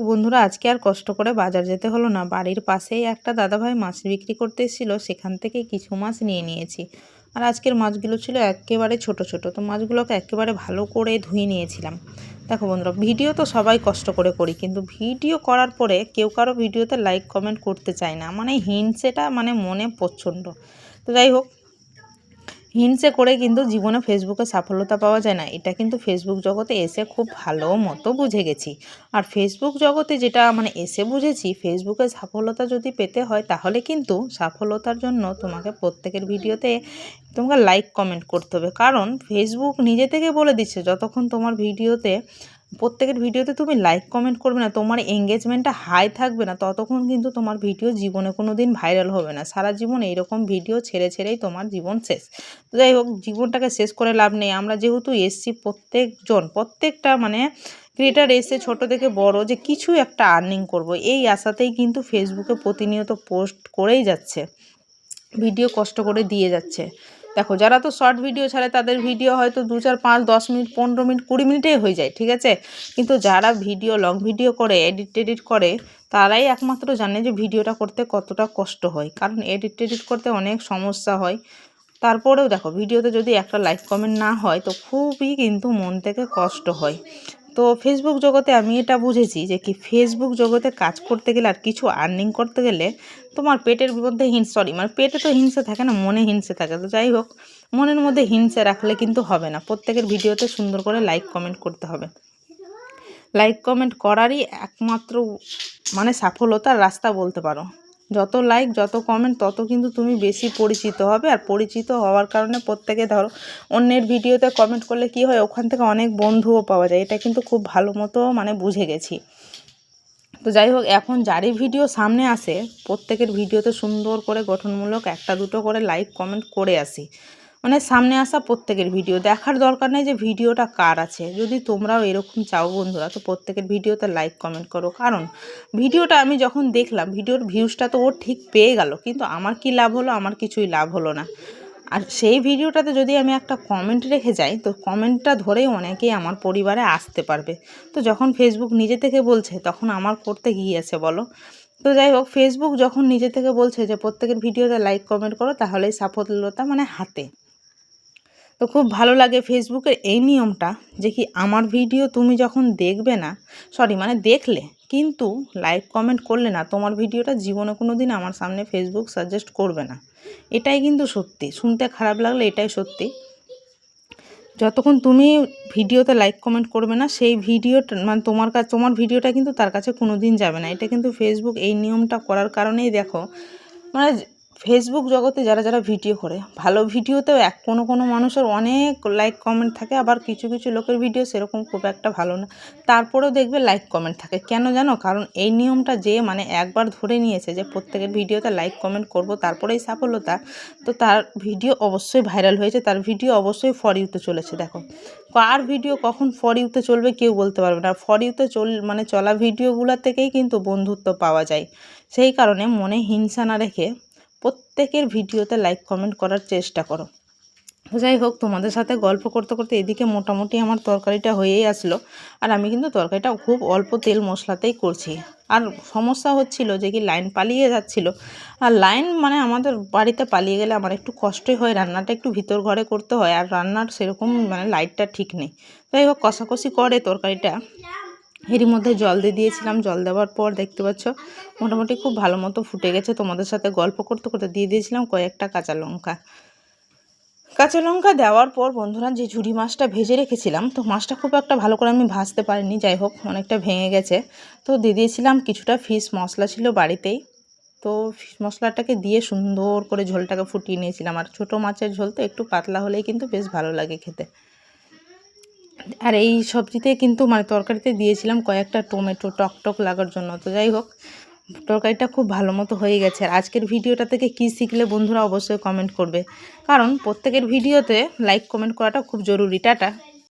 বন্ধুরা আজকে আর কষ্ট করে বাজার যেতে হলো না, বাড়ির পাশেই একটা দাদাভাই মাছ বিক্রি করতে এসেছিলো, সেখান থেকে কিছু মাছ নিয়ে নিয়েছি। আর আজকের মাছগুলো ছিল একেবারে ছোট ছোট, তো মাছগুলোকে একেবারে ভালো করে ধুয়ে নিয়েছিলাম। দেখো বন্ধুরা, ভিডিও তো সবাই কষ্ট করে করি, কিন্তু ভিডিও করার পরে কেউ কারো ভিডিওতে লাইক কমেন্ট করতে চায় না, মানে হিংসেটা মানে মনে প্রচণ্ড। তো যাই হোক, হিংসে করে কিন্তু জীবনে ফেসবুকে সাফল্যতা পাওয়া যায় না, এটা কিন্তু ফেসবুক জগতে এসে খুব ভালো মতো বুঝে গেছি। আর ফেসবুক জগতে যেটা মানে এসে বুঝেছি, ফেসবুকে সফলতা যদি পেতে হয় তাহলে কিন্তু সফলতার জন্য তোমাকে প্রত্যেকের ভিডিওতে তোমাকে লাইক কমেন্ট করতে হবে। কারণ ফেসবুক নিজে থেকে বলে দিচ্ছে, যতক্ষণ তোমার ভিডিওতে প্রত্যেকের ভিডিওতে তুমি লাইক কমেন্ট করবে না, তোমার এঙ্গেজমেন্টটা হাই থাকবে না, ততক্ষণ কিন্তু তোমার ভিডিও জীবনে কোনো দিন ভাইরাল হবে না। সারা জীবন এইরকম ভিডিও ছেড়ে ছেড়েই তোমার জীবন শেষ। তো যাই হোক, জীবনটাকে শেষ করে লাভ নেই। আমরা যেহেতু এসছি প্রত্যেকটা মানে ক্রিয়েটার এসে ছোট থেকে বড় যে কিছু একটা আর্নিং করব, এই আশাতেই কিন্তু ফেসবুকে প্রতিনিয়ত পোস্ট করেই যাচ্ছে, ভিডিও কষ্ট করে দিয়ে যাচ্ছে। দেখো, যারা তো শর্ট ভিডিও ছাড়ে তাদের ভিডিও হয়তো 2 4 5 10 মিনিট 15 মিনিট 20 মিনিটেই হয়ে যায়, ঠিক আছে। কিন্তু যারা ভিডিও লং ভিডিও করে এডিট করে, তারাই একমাত্র জানে যে ভিডিওটা করতে কতটা কষ্ট হয়। কারণ এডিট করতে অনেক সমস্যা হয়। তারপরেও দেখো, ভিডিওতে যদি একটা লাইক কমেন্ট না হয় তো খুবই কিন্তু মন থেকে কষ্ট হয়। তো ফেসবুক জগতে আমি এটা বুঝেছি যে কি, ফেসবুক জগতে কাজ করতে গেলে আর কিছু আর্নিং করতে গেলে তোমার পেটের মধ্যে মানে পেটে তো হিংসা থাকে না, মনে হিংসে থাকে। তো যাই হোক, মনের মধ্যে হিংসে রাখলে কিন্তু হবে না, প্রত্যেকের ভিডিওতে সুন্দর করে লাইক কমেন্ট করতে হবে। লাইক কমেন্ট করারই একমাত্র মানে সফলতার রাস্তা বলতে পারো। যত লাইক যত কমেন্ট তত কিন্তু তুমি বেশি পরিচিত হবে। আর পরিচিত হওয়ার কারণে প্রত্যেকে ধরো অন্যের ভিডিওতে কমেন্ট করলে কি হয়, ওখান থেকে অনেক বন্ধুও পাওয়া যায়। এটা কিন্তু খুব ভালো মতো মানে বুঝে গেছি। তো যাই হোক, এখন যারই ভিডিও সামনে আসে প্রত্যেকের ভিডিওতে সুন্দর করে গঠনমূলক একটা দুটো করে লাইক কমেন্ট করে আসি। মানে সামনে আসা প্রত্যেকের ভিডিও দেখার দরকার নেই যে ভিডিওটা কার আছে। যদি তোমরাও এরকম চাও বন্ধুরা, তো প্রত্যেকের ভিডিওতে লাইক কমেন্ট করো। কারণ ভিডিওটা আমি যখন দেখলাম, ভিডিওর ভিউজটা তো ও ঠিক পেয়ে গেল, কিন্তু আমার কি লাভ হলো? আমার কিছুই লাভ হলো না। আর সেই ভিডিওটাতে যদি আমি একটা কমেন্ট রেখে যাই, তো কমেন্টটা ধরেই অনেকেই আমার পরিবারে আসতে পারবে। তো যখন ফেসবুক নিজে থেকে বলছে, তখন আমার করতে গিয়েছে বলো। তো যাই হোক, ফেসবুক যখন নিজে থেকে বলছে যে প্রত্যেকের ভিডিওতে লাইক কমেন্ট করো, তাহলেই সাফল্যতা মানে হাতে। তো খুব ভালো লাগে ফেসবুকের এই নিয়মটা, যে কি আমার ভিডিও তুমি যখন দেখবে না, মানে দেখলে কিন্তু লাইক কমেন্ট করলে না, তোমার ভিডিওটা জীবনে কোনো দিন আমার সামনে ফেসবুক সাজেস্ট করবে না। এটাই কিন্তু সত্যি, শুনতে খারাপ লাগলে এটাই সত্যি। যতক্ষণ তুমি ভিডিওতে লাইক কমেন্ট করবে না, সেই ভিডিওটা মানে তোমার ভিডিওটা কিন্তু তার কাছে কোনো দিন যাবে না। এটা কিন্তু ফেসবুক এই নিয়মটা করার কারণেই দেখো, মানে ফেসবুক জগতে যারা ভিডিও করে, ভালো ভিডিওতেও কোনো মানুষের অনেক লাইক কমেন্ট থাকে, আবার কিছু লোকের ভিডিও সেরকম খুব একটা ভালো না, তারপরেও দেখবে লাইক কমেন্ট থাকে। কেন জানো? কারণ এই নিয়মটা যে মানে একবার ধরে নিয়েছে যে প্রত্যেকের ভিডিওতে লাইক কমেন্ট করব তারপরেই সফলতা, তো তার ভিডিও অবশ্যই ভাইরাল হয়েছে, তার ভিডিও অবশ্যই ফর ইউতে চলেছে। দেখো, কার ভিডিও কখন ফর ইউতে চলবে কেউ বলতে পারবে না। ফর ইউতে চলা ভিডিওগুলো থেকেই কিন্তু বন্ধুত্ব পাওয়া যায়। সেই কারণে মনে হিংসা না রেখে প্রত্যেকের ভিডিওতে লাইক কমেন্ট করার চেষ্টা করো। যাই হোক, তোমাদের সাথে গল্প করতে করতে এদিকে মোটামুটি আমার তরকারিটা হয়েই আসলো। আর আমি কিন্তু তরকারিটা খুব অল্প তেল মশলাতেই করছি। আর সমস্যা হচ্ছিল যে কি, লাইন পালিয়ে যাচ্ছিল। আর লাইন মানে আমাদের বাড়িতে পালিয়ে গেলে আমার একটু কষ্টই হয়, রান্নাটা একটু ভিতর ঘরে করতে হয়, আর রান্নার সেরকম মানে লাইটটা ঠিক নেই। যাই হোক, কষাকষি করে তরকারিটা, এরই মধ্যে জল দিয়ে দিয়েছিলাম। জল দেওয়ার পর দেখতে পাচ্ছ মোটামুটি খুব ভালো মতো ফুটে গেছে। তোমাদের সাথে গল্প করতে করতে দিয়ে দিয়েছিলাম কয়েকটা কাঁচা লঙ্কা দেওয়ার পর বন্ধুরা, যে ঝুড়ি মাছটা ভেজে রেখেছিলাম, তো মাছটা খুব একটা ভালো করে আমি ভাজতে পারিনি, যাই হোক অনেকটা ভেঙে গেছে। তো দিয়ে দিয়েছিলাম কিছুটা ফিশ মশলা ছিল বাড়িতেই, তো ফিশ মশলাটাকে দিয়ে সুন্দর করে ঝোলটাকে ফুটিয়ে নিয়েছিলাম। আর ছোটো মাছের ঝোল তো একটু পাতলা হলেই কিন্তু বেশ ভালো লাগে খেতে। আর এই সবজিতে কিন্তু মানে তরকারিতে দিয়েছিলাম কয়েকটা টমেটো টক লাগার জন্য। তো যাই হোক, তরকারিটা খুব ভালো মতো হয়ে গেছে। আর আজকের ভিডিওটা থেকে কী শিখলে বন্ধুরা অবশ্যই কমেন্ট করবে, কারণ প্রত্যেকের ভিডিওতে লাইক কমেন্ট করাটা খুব জরুরি। টাটা।